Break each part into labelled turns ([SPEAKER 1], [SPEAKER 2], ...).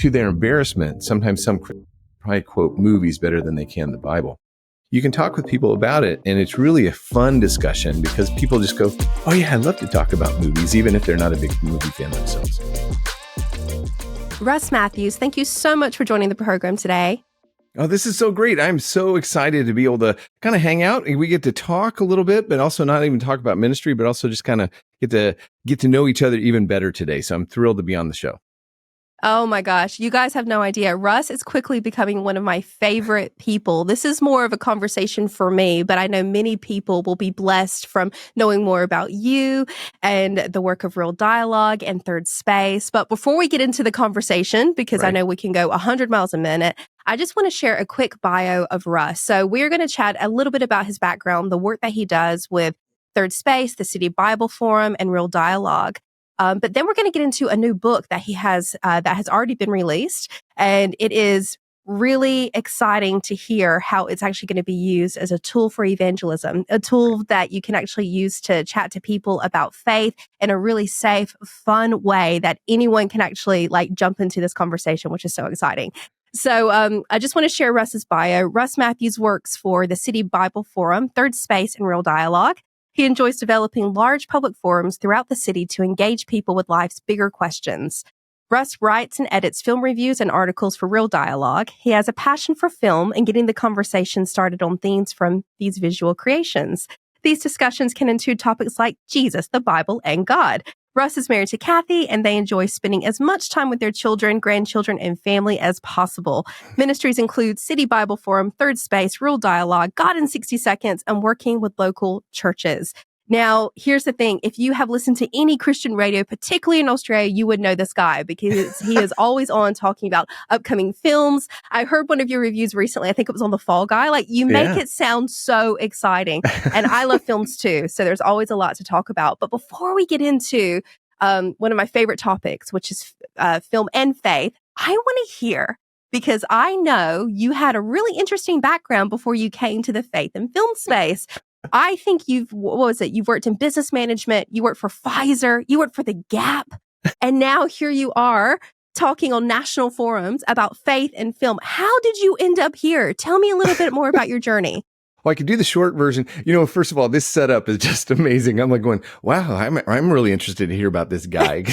[SPEAKER 1] To their embarrassment, sometimes some probably quote movies better than they can the Bible. You can talk with people about it, and it's really a fun discussion because people just go, oh yeah, I love to talk about movies, even if they're not a big movie fan themselves.
[SPEAKER 2] Russ Matthews, thank you so much for joining the program today.
[SPEAKER 1] Oh, this is so great. I'm so excited to be able to kind of hang out, and we get to talk a little bit, but also not even talk about ministry, but also just kind of get to know each other even better today. So I'm thrilled to be on the show.
[SPEAKER 2] Oh my gosh, you guys have no idea. Russ is quickly becoming one of my favorite people. This is more of a conversation for me, but I know many people will be blessed from knowing more about you and the work of Real Dialogue and Third Space. But before we get into the conversation, because I know we can go 100 miles a minute, I just want to share a quick bio of Russ. So we're going to chat a little bit about his background, the work that he does with Third Space, the City Bible Forum, and Real Dialogue. But then we're going to get into a new book that he has that has already been released. And it is really exciting to hear how it's actually going to be used as a tool for evangelism, a tool that you can actually use to chat to people about faith in a really safe, fun way that anyone can actually jump into this conversation, which is so exciting. So I just want to share Russ's bio. Russ Matthews works for the City Bible Forum, Third Space, and Real Dialogue. He enjoys developing large public forums throughout the city to engage people with life's bigger questions. Russ writes and edits film reviews and articles for Real Dialogue. He has a passion for film and getting the conversation started on themes from these visual creations. These discussions can include topics like Jesus, the Bible, and God. Russ is married to Cathy, and they enjoy spending as much time with their children, grandchildren, and family as possible. Ministries include City Bible Forum, Third Space, Real Dialogue, God in 60 Seconds, and working with local churches. Now, here's the thing. If you have listened to any Christian radio, particularly in Australia, you would know this guy because he is always on talking about upcoming films. I heard one of your reviews recently. I think it was on The Fall Guy. You make it sound so exciting. And I love films too. So there's always a lot to talk about. But before we get into one of my favorite topics, which is film and faith, I want to hear, because I know you had a really interesting background before you came to the faith and film space. I think you've worked in business management, you worked for Pfizer, you worked for The Gap, and now here you are talking on national forums about faith and film. How did you end up here? Tell me a little bit more about your journey.
[SPEAKER 1] Well, I could do the short version. First of all, this setup is just amazing. I'm going, wow, I'm really interested to hear about this guy.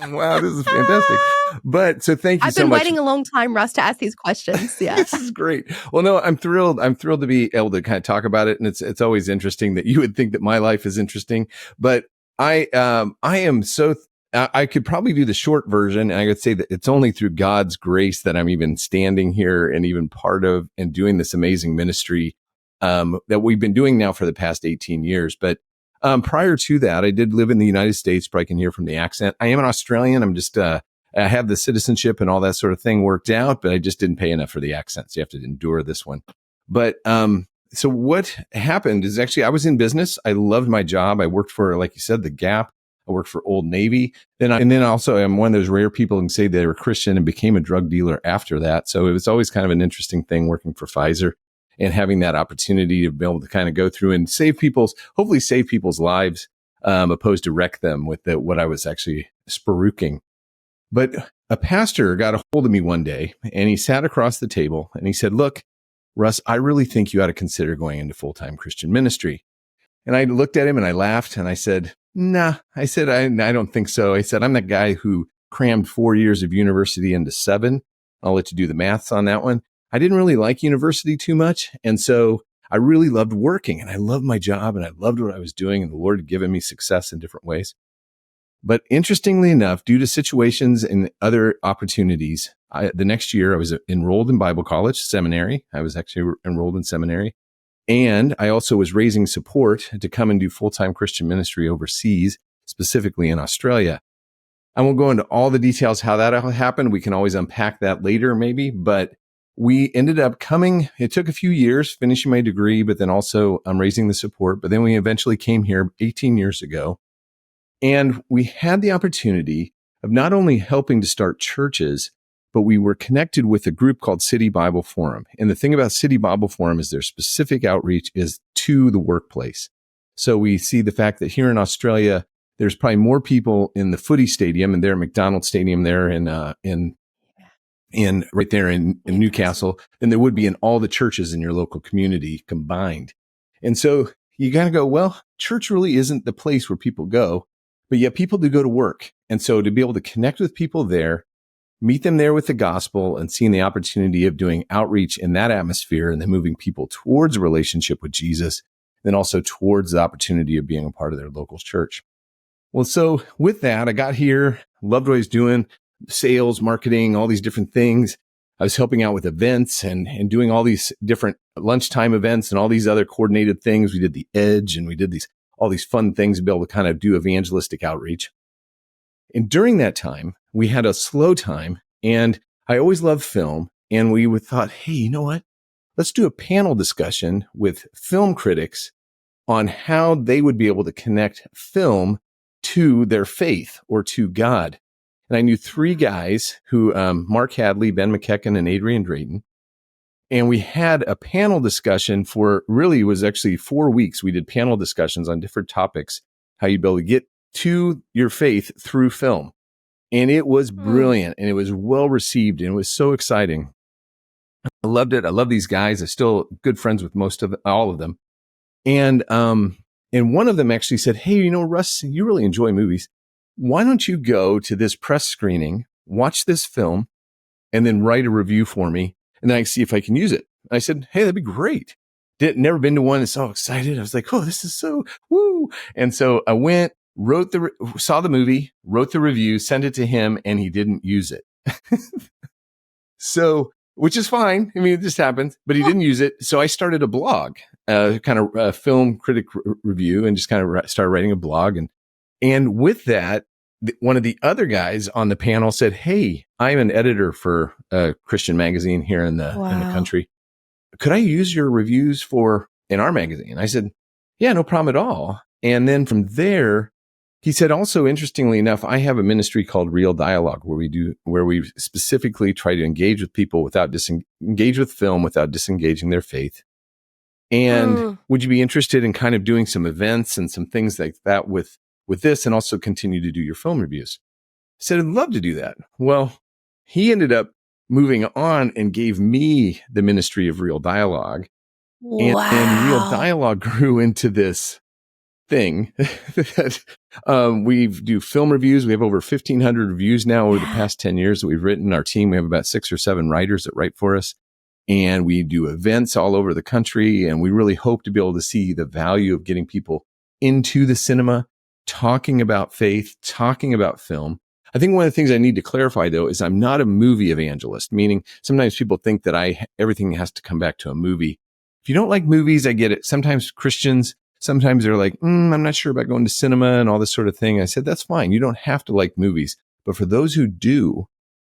[SPEAKER 1] Wow, this is fantastic. But so thank you so much.
[SPEAKER 2] I've been waiting a long time, Russ, to ask these questions. Yeah.
[SPEAKER 1] This is great. Well, no, I'm thrilled. I'm thrilled to be able to kind of talk about it. And it's always interesting that you would think that my life is interesting, but I am so, I could probably do the short version. And I would say that it's only through God's grace that I'm even standing here and even part of and doing this amazing ministry, that we've been doing now for the past 18 years. But prior to that, I did live in the United States. Probably can hear from the accent. I am an Australian. I'm just, I have the citizenship and all that sort of thing worked out, but I just didn't pay enough for the accent. So you have to endure this one. But, so what happened is actually I was in business. I loved my job. I worked for, like you said, The Gap. I worked for Old Navy. And then also I'm one of those rare people who can say they were Christian and became a drug dealer after that. So it was always kind of an interesting thing working for Pfizer and having that opportunity to be able to kind of go through and hopefully save people's lives, opposed to wreck them with what I was actually spruiking. But a pastor got a hold of me one day and he sat across the table and he said, look, Russ, I really think you ought to consider going into full-time Christian ministry. And I looked at him and I laughed and I said, nah, I said, I don't think so. I said, I'm that guy who crammed 4 years of university into 7. I'll let you do the maths on that one. I didn't really like university too much. And so I really loved working and I loved my job and I loved what I was doing and the Lord had given me success in different ways. But interestingly enough, due to situations and other opportunities, the next year I was enrolled in Bible college, seminary. I was actually enrolled in seminary. And I also was raising support to come and do full-time Christian ministry overseas, specifically in Australia. I won't go into all the details how that happened. We can always unpack that later maybe, but we ended up coming. It took a few years finishing my degree, but then also raising the support. But then we eventually came here 18 years ago. And we had the opportunity of not only helping to start churches, but we were connected with a group called City Bible Forum. And the thing about City Bible Forum is their specific outreach is to the workplace. So we see the fact that here in Australia, there's probably more people in the footy stadium and there at McDonald's Stadium there in right there in Newcastle than there would be in all the churches in your local community combined. And so you got to go, well, church really isn't the place where people go, but yet people do go to work. And so to be able to connect with people there, meet them there with the gospel and seeing the opportunity of doing outreach in that atmosphere and then moving people towards a relationship with Jesus, then also towards the opportunity of being a part of their local church. Well, so with that, I got here, loved what I was doing, sales, marketing, all these different things. I was helping out with events and doing all these different lunchtime events and all these other coordinated things. We did the Edge and we did all these fun things to be able to kind of do evangelistic outreach. And during that time, we had a slow time, and I always loved film. And we thought, hey, you know what? Let's do a panel discussion with film critics on how they would be able to connect film to their faith or to God. And I knew three guys who, Mark Hadley, Ben McKecken, and Adrian Drayton. And we had a panel discussion for really, it was actually 4 weeks. We did panel discussions on different topics, how you'd be able to get to your faith through film. And it was brilliant and it was well received and it was so exciting. I loved it. I love these guys. I'm still good friends with all of them. And one of them actually said, hey, you know, Russ, you really enjoy movies. Why don't you go to this press screening, watch this film, and then write a review for me, and then I can see if I can use it. And I said, hey, that'd be great. Never been to one. And so excited. I was like, oh, this is so woo. And so I went, saw the movie, wrote the review, sent it to him, and he didn't use it. So, which is fine. I mean, it just happens, but he didn't use it. So I started a blog, kind of a film critic review, and just kind of started writing a blog. And with that, one of the other guys on the panel said, hey, I'm an editor for a Christian magazine here in the country. Could I use your reviews in our magazine? I said, yeah, no problem at all. And then from there, he said, also, interestingly enough, I have a ministry called Real Dialogue where we specifically try to engage with people engage with film without disengaging their faith. And would you be interested in kind of doing some events and some things like that with this and also continue to do your film reviews? I said, I'd love to do that. Well, he ended up moving on and gave me the ministry of Real Dialogue.
[SPEAKER 2] Wow.
[SPEAKER 1] And Real Dialogue grew into this thing that we do film reviews. We have over 1,500 reviews now over the past 10 years that we've written. Our team, we have about 6 or 7 writers that write for us. And we do events all over the country. And we really hope to be able to see the value of getting people into the cinema, talking about faith, talking about film. I think one of the things I need to clarify, though, is I'm not a movie evangelist, meaning sometimes people think that everything has to come back to a movie. If you don't like movies, I get it. Sometimes Christians, sometimes they're like, I'm not sure about going to cinema and all this sort of thing. I said, that's fine. You don't have to like movies. But for those who do,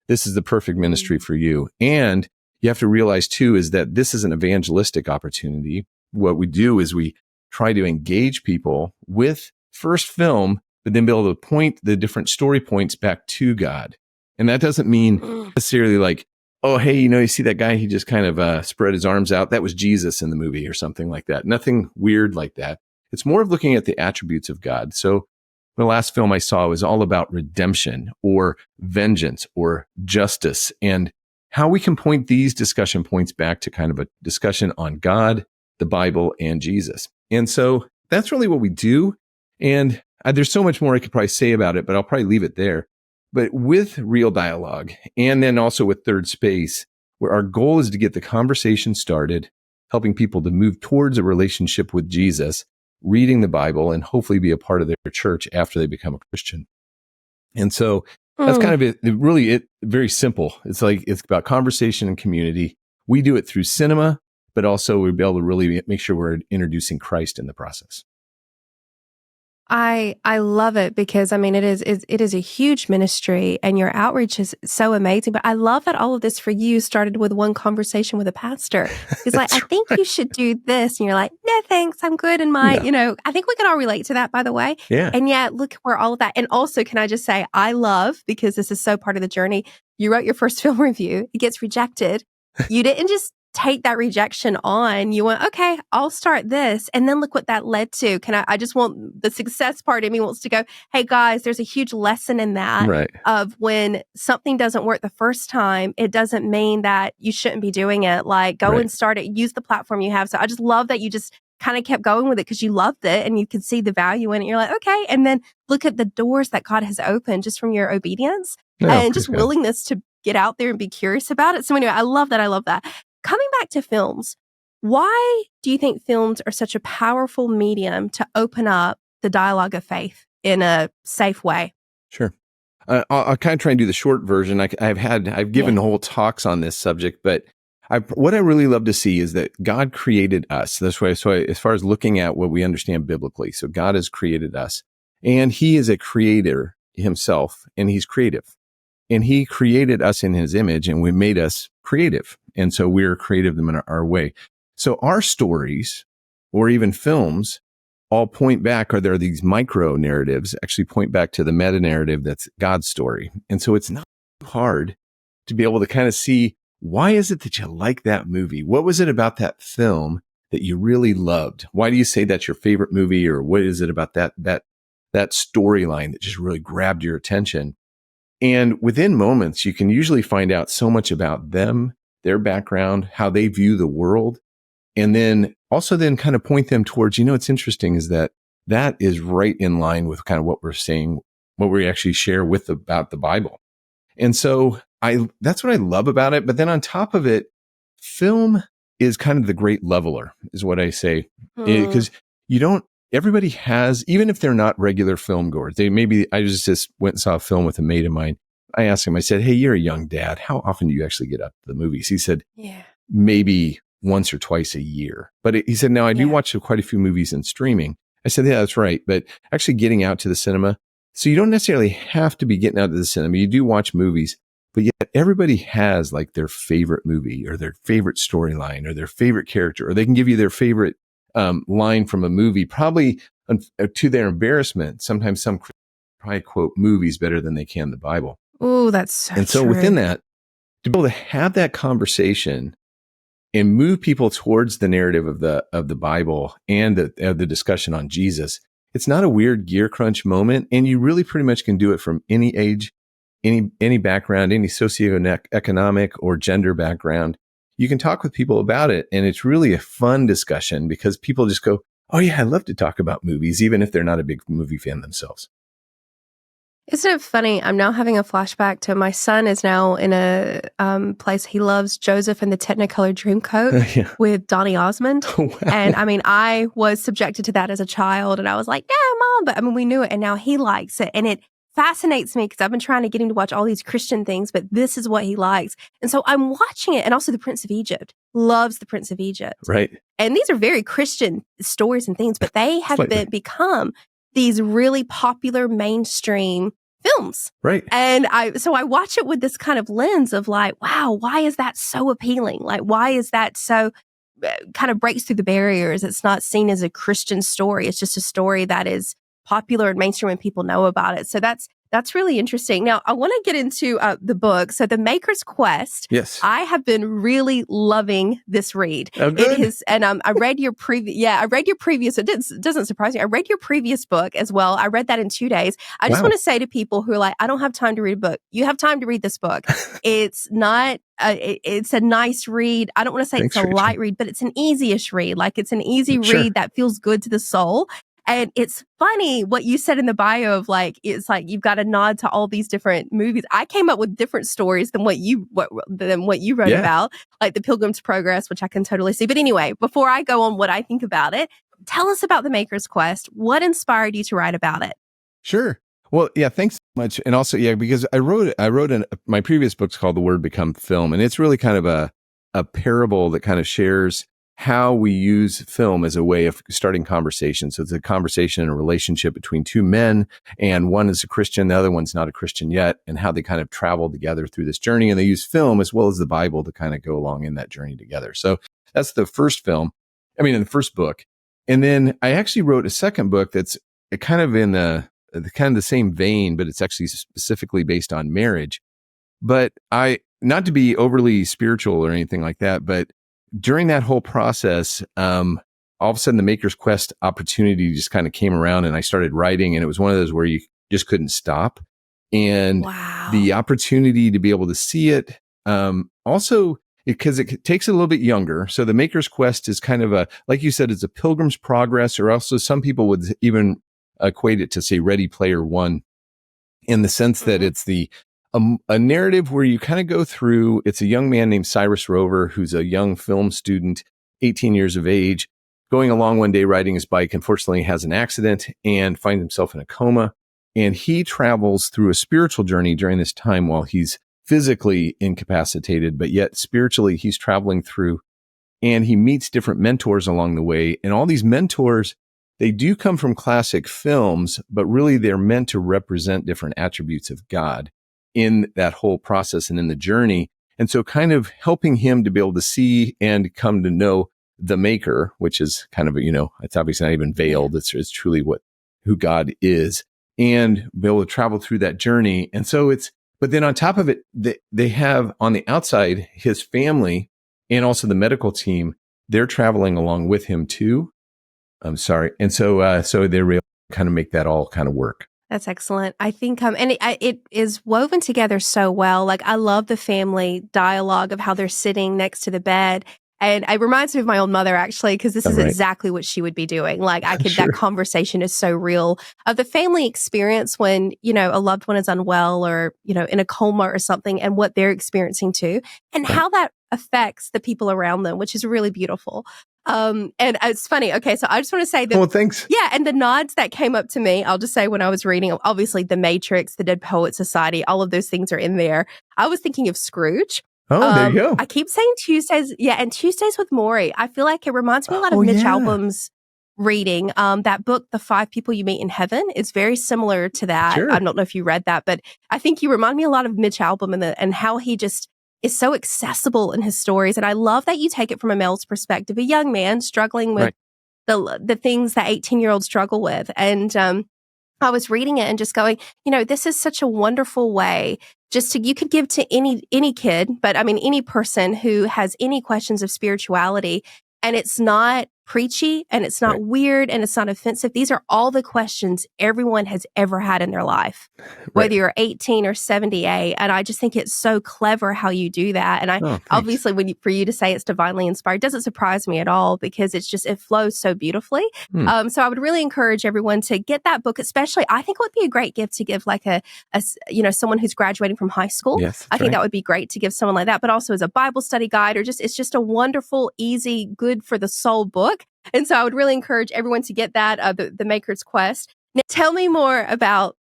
[SPEAKER 1] this is the perfect ministry for you. And you have to realize, too, is that this is an evangelistic opportunity. What we do is we try to engage people with first film, but then be able to point the different story points back to God. And that doesn't mean necessarily like, oh, hey, you see that guy, he just kind of spread his arms out. That was Jesus in the movie or something like that. Nothing weird like that. It's more of looking at the attributes of God. So the last film I saw was all about redemption or vengeance or justice and how we can point these discussion points back to kind of a discussion on God, the Bible, and Jesus. And so that's really what we do. And there's so much more I could probably say about it, but I'll probably leave it there. But with Real Dialogue, and then also with Third Space, where our goal is to get the conversation started, helping people to move towards a relationship with Jesus, reading the Bible, and hopefully be a part of their church after they become a Christian. And so that's kind of it. Really, very simple. It's about conversation and community. We do it through cinema, but also we'll be able to really make sure we're introducing Christ in the process.
[SPEAKER 2] I love it because, I mean, it is a huge ministry and your outreach is so amazing. But I love that all of this for you started with one conversation with a pastor. He's like, I think you should do this. And you're like, no, thanks. I'm good in my, I think we can all relate to that, by the way.
[SPEAKER 1] Yeah.
[SPEAKER 2] And yet, look where all of that. And also, can I just say, I love, because this is so part of the journey, you wrote your first film review, it gets rejected. You didn't just take that rejection on. You went, okay, I'll start this. And then look what that led to. I just want the success part of me wants to go, hey guys, there's a huge lesson in that
[SPEAKER 1] Right.
[SPEAKER 2] of when something doesn't work the first time, it doesn't mean that you shouldn't be doing it. Like go
[SPEAKER 1] Right.
[SPEAKER 2] and start it, use the platform you have. So I just love that you just kind of kept going with it because you loved it and you could see the value in it. You're like, okay. And then look at the doors that God has opened just from your obedience and just willingness to get out there and be curious about it. So anyway, I love that. I love that. Coming back to films, why do you think films are such a powerful medium to open up the dialogue of faith in a safe way?
[SPEAKER 1] Sure. I'll kind of try and do the short version. I've given whole talks on this subject, but what I really love to see is that God created us this way. So as far as looking at what we understand biblically, so God has created us and he is a creator himself and he's creative and he created us in his image and we made us creative. And so we're creative in our way. So our stories or even films all point back, or there are these micro narratives actually point back to the meta narrative that's God's story. And so it's not hard to be able to kind of see, why is it that you like that movie? What was it about that film that you really loved? Why do you say that's your favorite movie? Or what is it about that storyline that just really grabbed your attention? And within moments, you can usually find out so much about them, their background, how they view the world. And then also then kind of point them towards, what's interesting is that is right in line with kind of what we're saying, what we actually share about the Bible. And so that's what I love about it. But then on top of it, film is kind of the great leveler is what I say. Because everybody has, even if they're not regular film goers, I just went and saw a film with a mate of mine. I asked him, I said, hey, you're a young dad. How often do you actually get up to the movies? He said, maybe once or twice a year. But he said, no, I do watch quite a few movies in streaming. I said, yeah, that's right. But actually getting out to the cinema. So you don't necessarily have to be getting out to the cinema. You do watch movies, but yet everybody has like their favorite movie or their favorite storyline or their favorite character, or they can give you their favorite line from a movie, probably to their embarrassment. Sometimes some probably quote movies better than they can the Bible.
[SPEAKER 2] Oh, that's so
[SPEAKER 1] And so
[SPEAKER 2] true.
[SPEAKER 1] within that, to be able to have that conversation and move people towards the narrative of the Bible and the discussion on Jesus, it's not a weird gear crunch moment. And you really pretty much can do it from any age, any background, any socioeconomic or gender background. You can talk with people about it. And it's really a fun discussion because people just go, oh yeah, I love to talk about movies, even if they're not a big movie fan themselves.
[SPEAKER 2] Isn't it funny? I'm now having a flashback to my son is now in a place he loves Joseph and the Technicolor Dreamcoat with Donny Osmond.
[SPEAKER 1] Oh, wow.
[SPEAKER 2] And I mean, I was subjected to that as a child and I was like, yeah, mom. But I mean, we knew it and now he likes it. And it fascinates me because I've been trying to get him to watch all these Christian things, but this is what he likes. And so I'm watching it. And also the Prince of Egypt, loves the Prince of Egypt.
[SPEAKER 1] Right.
[SPEAKER 2] And these are very Christian stories and things, but they have become these really popular mainstream films.
[SPEAKER 1] Right.
[SPEAKER 2] And I watch it with this kind of lens of like, wow, why is that so appealing? Like, why is that so kind of breaks through the barriers? It's not seen as a Christian story. It's just a story that is popular and mainstream and people know about it. So that's really interesting. Now, I want to get into the book. So The Maker's Quest.
[SPEAKER 1] Yes.
[SPEAKER 2] I have been really loving this read.
[SPEAKER 1] Oh, good.
[SPEAKER 2] It is, and I read your previous, it doesn't surprise me. I read your previous book as well. I read that in 2 days. I just want to say to people who are like, I don't have time to read a book. You have time to read this book. It's not, it's a nice read. I don't want to say it's a light read, but it's an easy-ish read. Like it's an easy read that feels good to the soul. And it's funny what you said in the bio of like, it's like you've got a nod to all these different movies. I came up with different stories than what you wrote about, like The Pilgrim's Progress, which I can totally see. But anyway, before I go on what I think about it, tell us about The Maker's Quest. What inspired you to write about it?
[SPEAKER 1] Sure. Well, yeah, thanks so much. And also, because I wrote my previous book's called The Word Become Film. And it's really kind of a parable that kind of shares how we use film as a way of starting conversations. So it's a conversation and a relationship between two men, and one is a Christian, the other one's not a Christian yet, and how they kind of travel together through this journey. And they use film as well as the Bible to kind of go along in that journey together. So that's the first in the first book. And then I actually wrote a second book that's kind of in the same vein, but it's actually specifically based on marriage. But not to be overly spiritual or anything like that, but during that whole process, all of a sudden the Maker's Quest opportunity just kind of came around, and I started writing, and it was one of those where you just couldn't stop. And the opportunity to be able to see it, also because it takes a little bit younger. So the Maker's Quest is kind of like you said, it's a pilgrim's progress, or also some people would even equate it to say Ready Player One, in the sense that it's a narrative where you kind of go through. It's a young man named Cyrus Rover, who's a young film student, 18 years of age, going along one day riding his bike. Unfortunately, has an accident and finds himself in a coma. And he travels through a spiritual journey during this time while he's physically incapacitated, but yet spiritually he's traveling through, and he meets different mentors along the way. And all these mentors, they do come from classic films, but really they're meant to represent different attributes of God in that whole process and in the journey. And so kind of helping him to be able to see and come to know the Maker, which is kind of, it's obviously not even veiled. It's truly who God is, and be able to travel through that journey. And so but then on top of it, they have on the outside, his family and also the medical team, they're traveling along with him too. I'm sorry. And so they're able to kind of make that all kind of work.
[SPEAKER 2] That's excellent. I think, and it is woven together so well. Like, I love the family dialogue of how they're sitting next to the bed. And it reminds me of my own mother, actually, because this is exactly what she would be doing. Like, that conversation is so real of the family experience when, a loved one is unwell or, in a coma or something, and what they're experiencing too, and how that affects the people around them, which is really beautiful. And it's funny. Okay. So I just want to say that.
[SPEAKER 1] Well, thanks.
[SPEAKER 2] Yeah. And the nods that came up to me, I'll just say when I was reading, obviously The Matrix, The Dead Poet Society, all of those things are in there. I was thinking of Scrooge.
[SPEAKER 1] Oh, there you go.
[SPEAKER 2] I keep saying Tuesdays. Yeah. And Tuesdays with Morrie. I feel like it reminds me a lot of Mitch Albom's reading. That book, The Five People You Meet in Heaven, is very similar to that.
[SPEAKER 1] Sure.
[SPEAKER 2] I don't know if you read that, but I think you remind me a lot of Mitch Albom and how he just is so accessible in his stories. And I love that you take it from a male's perspective, a young man struggling with the things that 18-year-olds struggle with. And I was reading it and just going, this is such a wonderful way you could give to any kid, but I mean, any person who has any questions of spirituality, and it's not preachy and it's not weird and it's not offensive. These are all the questions everyone has ever had in their life, whether you're 18 or 78. And I just think it's so clever how you do that. And obviously for you to say it's divinely inspired doesn't surprise me at all, because it flows so beautifully. So I would really encourage everyone to get that book, especially I think it would be a great gift to give like a someone who's graduating from high school.
[SPEAKER 1] Yes,
[SPEAKER 2] I think that would be great to give someone like that, but also as a Bible study guide, or it's just a wonderful, easy, good for the soul book. And so I would really encourage everyone to get that, the Maker's Quest. Now, tell me more about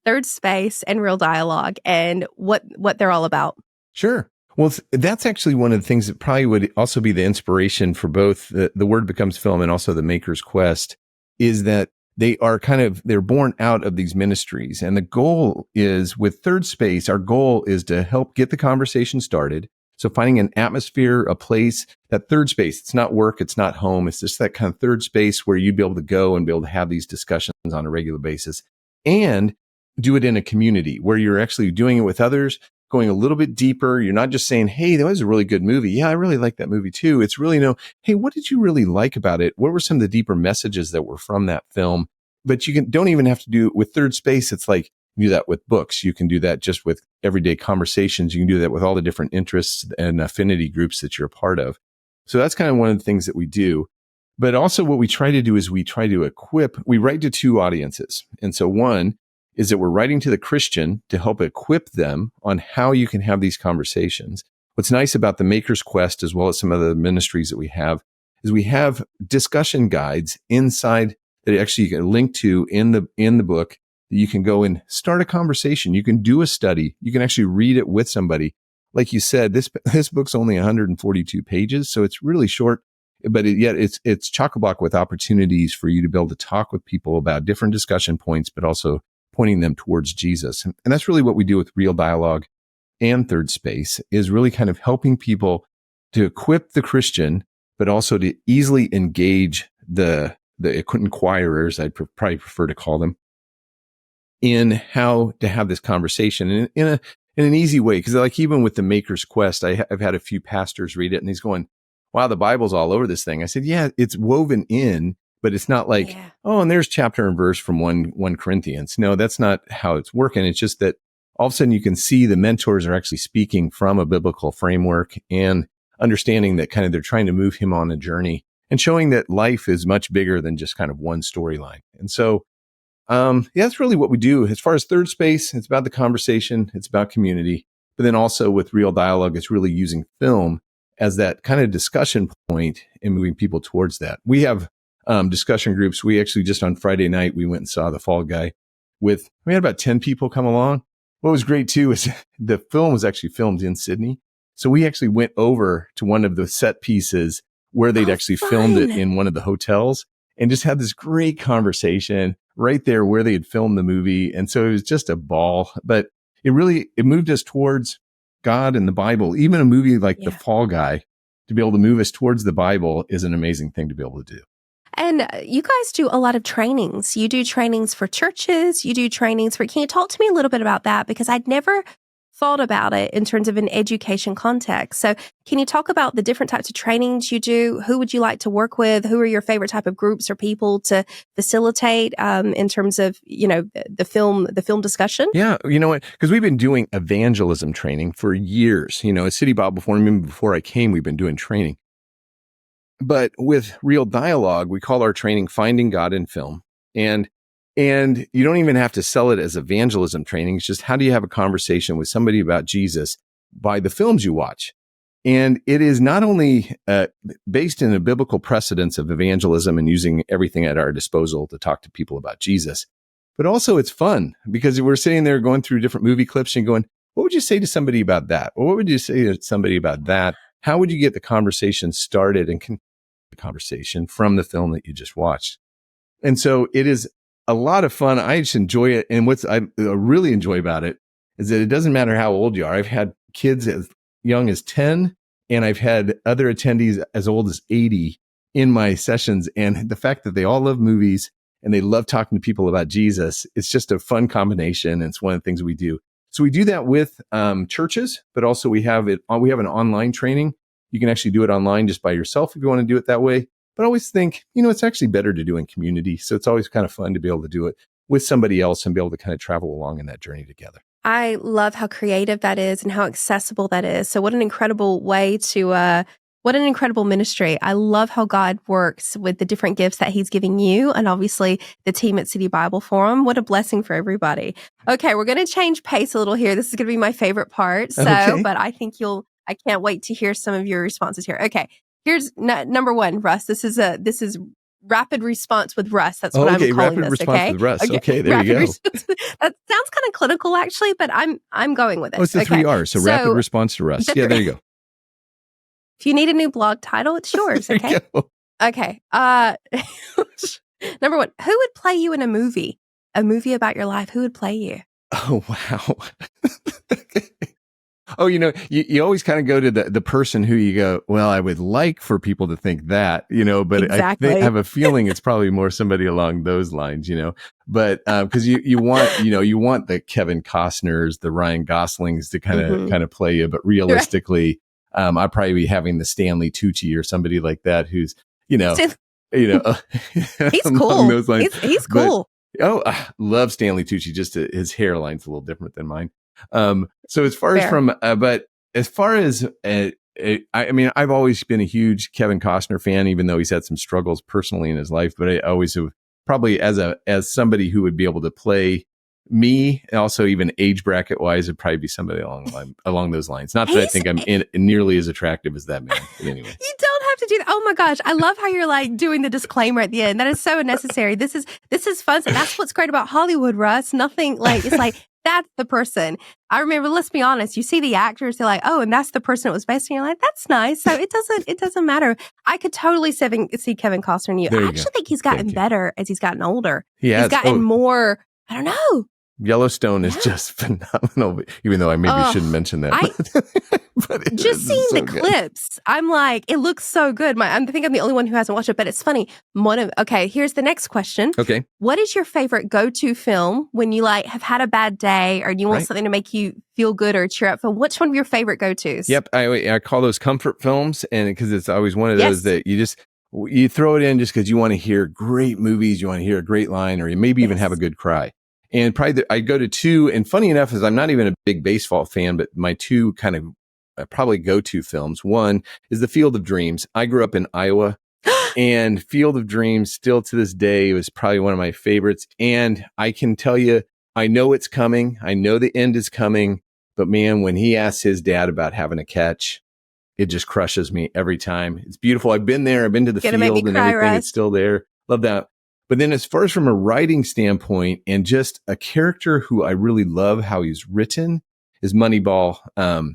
[SPEAKER 2] Third Space and Real Dialogue and what they're all about.
[SPEAKER 1] Sure. Well, that's actually one of the things that probably would also be the inspiration for both the Word Becomes Film and also the Maker's Quest, is that they're born out of these ministries. And the goal is, with Third Space, our goal is to help get the conversation started. So finding an atmosphere, a place, that third space, it's not work, it's not home. It's just that kind of third space where you'd be able to go and be able to have these discussions on a regular basis, and do it in a community where you're actually doing it with others, going a little bit deeper. You're not just saying, hey, that was a really good movie. Yeah, I really like that movie too. It's really, hey, what did you really like about it? What were some of the deeper messages that were from that film? But don't even have to do it with Third Space. It's like, you do that with books. You can do that just with everyday conversations. You can do that with all the different interests and affinity groups that you're a part of. So that's kind of one of the things that we do. But also what we try to do is we write to two audiences. And so one is that we're writing to the Christian to help equip them on how you can have these conversations. What's nice about the Maker's Quest, as well as some of the ministries that we have, is we have discussion guides inside that actually you can link to in the book. You can go and start a conversation. You can do a study. You can actually read it with somebody. Like you said, this book's only 142 pages, so it's really short, but yet it's chock-a-block with opportunities for you to be able to talk with people about different discussion points, but also pointing them towards Jesus. And that's really what we do with Real Dialogue and Third Space, is really kind of helping people to equip the Christian, but also to easily engage the inquirers, I'd probably prefer to call them, in how to have this conversation in an easy way. Because like even with the Maker's Quest, I've had a few pastors read it and he's going, wow, the Bible's all over this thing. I said, yeah, it's woven in, but it's not like, oh, and there's chapter and verse from 1 Corinthians. No, that's not how it's working. It's just that all of a sudden you can see the mentors are actually speaking from a biblical framework and understanding that kind of they're trying to move him on a journey and showing that life is much bigger than just kind of one storyline. And so, yeah, that's really what we do. As far as Third Space, it's about the conversation, it's about community, but then also with Real Dialogue, it's really using film as that kind of discussion point and moving people towards that. We have discussion groups. We actually just on Friday night, we went and saw The Fall Guy we had about 10 people come along. What was great too is the film was actually filmed in Sydney. So we actually went over to one of the set pieces where they'd actually filmed it in one of the hotels and just had this great conversation right there where they had filmed the movie. And so it was just a ball, but it moved us towards God and the Bible. Even a movie like The Fall Guy, to be able to move us towards the Bible is an amazing thing to be able to do.
[SPEAKER 2] And you guys do a lot of trainings. You do trainings for churches. You do trainings for, can you talk to me a little bit about that? Because I'd never thought about it in terms of an education context. So can you talk about the different types of trainings you do? Who would you like to work with? Who are your favorite type of groups or people to facilitate in terms of, the film discussion?
[SPEAKER 1] Yeah, you know what? Because we've been doing evangelism training for years. At City Bible before I came, we've been doing training. But with Real Dialogue, we call our training Finding God in Film. And you don't even have to sell it as evangelism training. It's just how do you have a conversation with somebody about Jesus by the films you watch? And it is not only based in a biblical precedence of evangelism and using everything at our disposal to talk to people about Jesus, but also it's fun because we're sitting there going through different movie clips and going, what would you say to somebody about that? Or what would you say to somebody about that? How would you get the conversation started and the conversation from the film that you just watched? And so it is a lot of fun. I just enjoy it. And what I really enjoy about it is that it doesn't matter how old you are. I've had kids as young as 10, and I've had other attendees as old as 80 in my sessions. And the fact that they all love movies and they love talking to people about Jesus, it's just a fun combination. And it's one of the things we do. So we do that with churches, but also we have an online training. You can actually do it online just by yourself if you want to do it that way. But I always think, it's actually better to do in community. So it's always kind of fun to be able to do it with somebody else and be able to kind of travel along in that journey together.
[SPEAKER 2] I love how creative that is and how accessible that is. So what an incredible way to, what an incredible ministry. I love how God works with the different gifts that he's giving you and obviously the team at City Bible Forum. What a blessing for everybody. Okay, we're going to change pace a little here. This is going to be my favorite part. But I think I can't wait to hear some of your responses here. Okay. Here's number one, Russ. This is rapid response with Russ. That's what I'm calling
[SPEAKER 1] rapid
[SPEAKER 2] this.
[SPEAKER 1] Response with Russ. Okay, there you go.
[SPEAKER 2] That sounds kind of clinical, actually, but I'm going with it.
[SPEAKER 1] Oh, it's the 3 R's. So rapid response to Russ. Yeah, there you go.
[SPEAKER 2] If you need a new blog title, it's yours. Okay. Okay. Number one, who would play you in a movie? A movie about your life. Who would play you?
[SPEAKER 1] Oh, wow. Oh, you always kind of go to the person who you go, well, I would like for people to think that, but
[SPEAKER 2] exactly.
[SPEAKER 1] I have a feeling it's probably more somebody along those lines, but because you want the Kevin Costners, the Ryan Goslings to kind of play you, but realistically, I'd probably be having the Stanley Tucci or somebody like that who's,
[SPEAKER 2] he's cool.
[SPEAKER 1] Those lines.
[SPEAKER 2] He's cool.
[SPEAKER 1] But, I love Stanley Tucci. Just his hairline's a little different than mine. So as far as I've always been a huge Kevin Costner fan, even though he's had some struggles personally in his life, but I always have probably as somebody who would be able to play me, also even age bracket wise, would probably be somebody along those lines. Not that I think I'm nearly as attractive as that man, but anyway.
[SPEAKER 2] You don't have to do that. Oh my gosh. I love how you're like doing the disclaimer at the end. That is so unnecessary. This is fun. And that's what's great about Hollywood, Russ. Nothing like, it's like, that's the person. I remember, let's be honest, you see the actors, they're like, oh, and that's the person it was based on. You're like, that's nice. So it doesn't matter. I could totally see Kevin Costner in you. I actually think he's gotten better as he's gotten older.
[SPEAKER 1] He's
[SPEAKER 2] gotten more, I don't know.
[SPEAKER 1] Yellowstone is
[SPEAKER 2] Yeah.
[SPEAKER 1] just phenomenal, even though I maybe shouldn't mention that. But
[SPEAKER 2] just seeing
[SPEAKER 1] so
[SPEAKER 2] the
[SPEAKER 1] good.
[SPEAKER 2] clips, I'm like, it looks so good. I think I'm the only one who hasn't watched it, but it's funny. Okay, here's the next question.
[SPEAKER 1] Okay.
[SPEAKER 2] What is your favorite go-to film when you like have had a bad day or you want
[SPEAKER 1] Right.
[SPEAKER 2] something to make you feel good or cheer up film? Which one of your favorite go-tos?
[SPEAKER 1] Yep. I call those comfort films, and because it's always one of those
[SPEAKER 2] Yes.
[SPEAKER 1] that you throw it in just because you want to hear great movies, you want to hear a great line, or you maybe even have a good cry. And probably I go to two, and funny enough is I'm not even a big baseball fan, but my two kind of probably go-to films. One is The Field of Dreams. I grew up in Iowa, and Field of Dreams still to this day was probably one of my favorites. And I can tell you, I know it's coming. I know the end is coming, but man, when he asks his dad about having a catch, it just crushes me every time. It's beautiful. I've been there. I've been to the
[SPEAKER 2] Gonna make me
[SPEAKER 1] field and
[SPEAKER 2] cry,
[SPEAKER 1] everything.
[SPEAKER 2] Russ.
[SPEAKER 1] It's still there. Love that. But then as far as from a writing standpoint and just a character who I really love how he's written is Moneyball.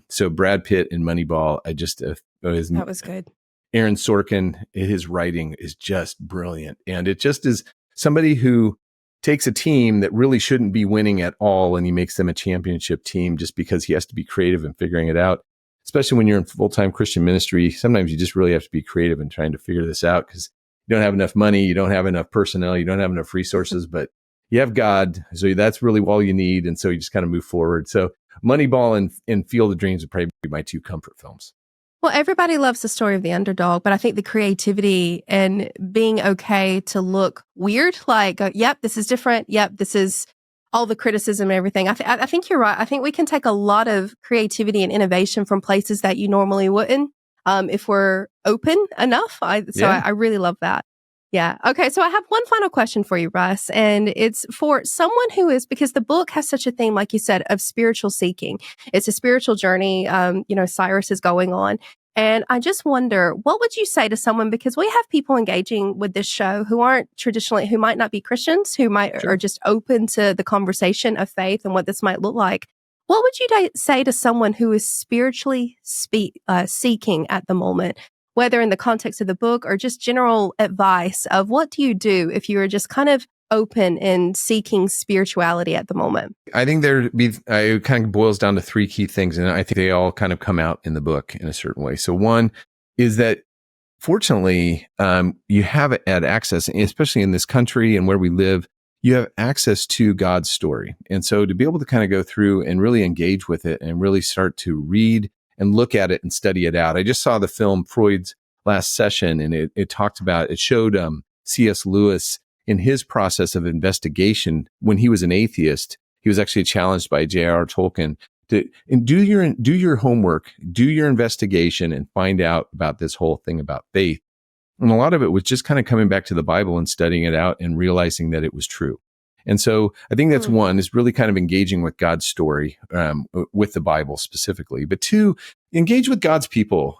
[SPEAKER 1] So Brad Pitt in Moneyball,
[SPEAKER 2] That was good.
[SPEAKER 1] Aaron Sorkin, his writing is just brilliant. And it just is somebody who takes a team that really shouldn't be winning at all, and he makes them a championship team just because he has to be creative in figuring it out. Especially when you're in full-time Christian ministry, sometimes you just really have to be creative in trying to figure this out because you don't have enough money, you don't have enough personnel, you don't have enough resources, but you have God. So that's really all you need. And so you just kind of move forward. So Moneyball and Field of Dreams would probably be my two comfort films.
[SPEAKER 2] Well, everybody loves the story of the underdog, but I think the creativity and being okay to look weird, like, yep, this is different. Yep, this is all the criticism and everything. I think you're right. I think we can take a lot of creativity and innovation from places that you normally wouldn't if we're open enough. I really love that. Yeah. Okay. So I have one final question for you, Russ, and it's for someone who is, because the book has such a theme, like you said, of spiritual seeking. It's a spiritual journey, Cyrus is going on. And I just wonder, what would you say to someone, because we have people engaging with this show who who might not be Christians, who are just open to the conversation of faith and what this might look like. What would you say to someone who is spiritually seeking at the moment, whether in the context of the book or just general advice of what do you do if you are just kind of open and seeking spirituality at the moment?
[SPEAKER 1] I think it kind of boils down to three key things, and I think they all kind of come out in the book in a certain way. So one is that fortunately, you have had access, especially in this country and where we live, you have access to God's story. And so to be able to kind of go through and really engage with it and really start to read and look at it and study it out. I just saw the film Freud's Last Session, and it showed C.S. Lewis in his process of investigation. When he was an atheist, he was actually challenged by J.R.R. Tolkien to do your homework, do your investigation, and find out about this whole thing about faith. And a lot of it was just kind of coming back to the Bible and studying it out and realizing that it was true. And so I think that's one, is really kind of engaging with God's story, with the Bible specifically. But two, engage with God's people,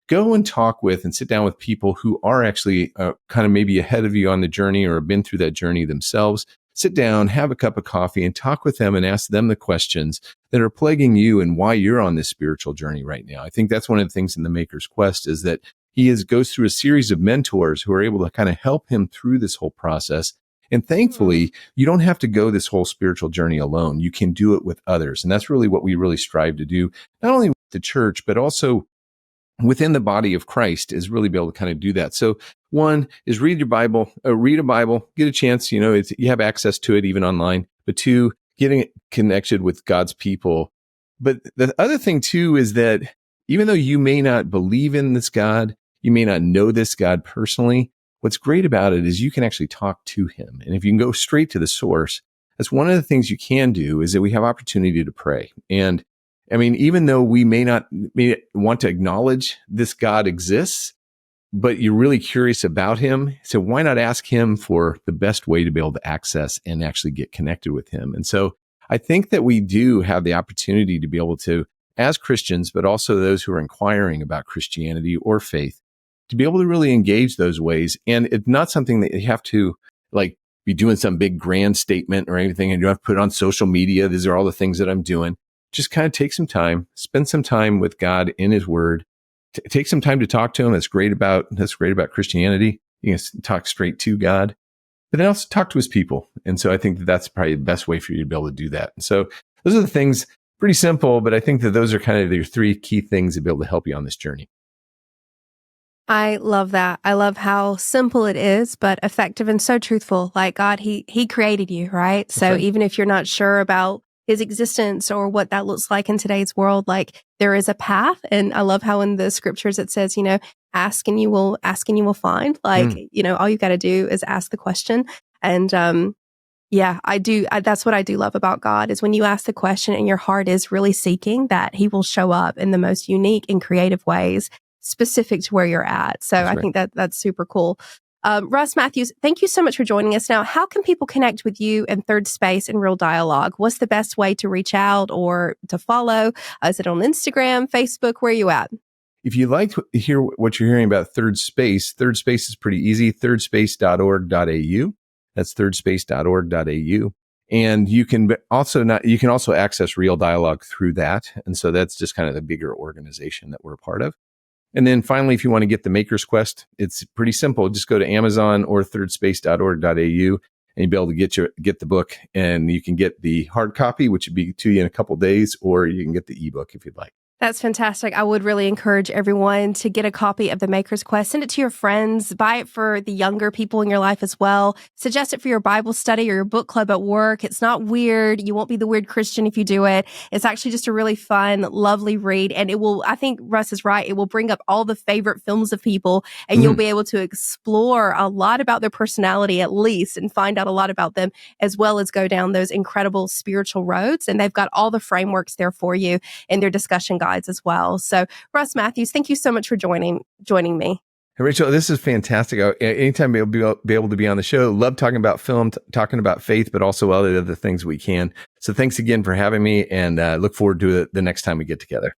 [SPEAKER 1] go and talk with and sit down with people who are actually kind of maybe ahead of you on the journey or have been through that journey themselves. Sit down, have a cup of coffee, and talk with them and ask them the questions that are plaguing you and why you're on this spiritual journey right now. I think that's one of the things in The Maker's Quest, is that he goes through a series of mentors who are able to kind of help him through this whole process. And thankfully, you don't have to go this whole spiritual journey alone. You can do it with others. And that's really what we really strive to do, not only with the church, but also within the body of Christ, is really be able to kind of do that. So one is read a Bible, get a chance, you have access to it even online. But two, getting it connected with God's people. But the other thing too is that even though you may not believe in this God, you may not know this God personally, what's great about it is you can actually talk to him. And if you can go straight to the source, that's one of the things you can do, is that we have opportunity to pray. And I mean, even though we may want to acknowledge this God exists, but you're really curious about him, so why not ask him for the best way to be able to access and actually get connected with him? And so I think that we do have the opportunity to be able to, as Christians, but also those who are inquiring about Christianity or faith, to be able to really engage those ways. And it's not something that you have to be doing some big grand statement or anything, and you don't have to put it on social media. These are all the things that I'm doing. Just kind of take some time, spend some time with God in his word, take some time to talk to him. That's great about Christianity. You can talk straight to God. but then also talk to his people. And so I think that that's probably the best way for you to be able to do that. And so those are the things, pretty simple, but I think that those are kind of your three key things to be able to help you on this journey.
[SPEAKER 2] I love that. I love how simple it is, but effective and so truthful. Like God, He created you, right? So
[SPEAKER 1] right.
[SPEAKER 2] even if you're not sure about His existence or what that looks like in today's world, like there is a path. And I love how in the scriptures it says, ask and you will find. Like, all you got to do is ask the question. And yeah, I do. That's what I do love about God is when you ask the question and your heart is really seeking, that He will show up in the most unique and creative ways specific to where you're at. So
[SPEAKER 1] That's
[SPEAKER 2] I
[SPEAKER 1] right.
[SPEAKER 2] think that's super cool. Russ Matthews, thank you so much for joining us. Now, how can people connect with you and Third Space in Real Dialogue? What's the best way to reach out or to follow? Is it on Instagram, Facebook? Where are you at?
[SPEAKER 1] If you like to hear what you're hearing about Third Space is pretty easy. Thirdspace.org.au. That's thirdspace.org.au. And you can also access Real Dialogue through that. And so that's just kind of the bigger organization that we're a part of. And then finally, if you want to get the Maker's Quest, it's pretty simple. Just go to Amazon or thirdspace.org.au and you'll be able to get the book, and you can get the hard copy, which would be to you in a couple of days, or you can get the ebook if you'd like.
[SPEAKER 2] That's fantastic. I would really encourage everyone to get a copy of The Maker's Quest. Send it to your friends. Buy it for the younger people in your life as well. Suggest it for your Bible study or your book club at work. It's not weird. You won't be the weird Christian if you do it. It's actually just a really fun, lovely read. And it will, I think Russ is right, it will bring up all the favorite films of people, and you'll be able to explore a lot about their personality at least and find out a lot about them, as well as go down those incredible spiritual roads. And they've got all the frameworks there for you in their discussion guides as well. So Russ Matthews, thank you so much for joining me.
[SPEAKER 1] Hey, Rachel, this is fantastic. Anytime we'll be able to be on the show, love talking about film, talking about faith, but also other things we can. So thanks again for having me, and look forward to it the next time we get together.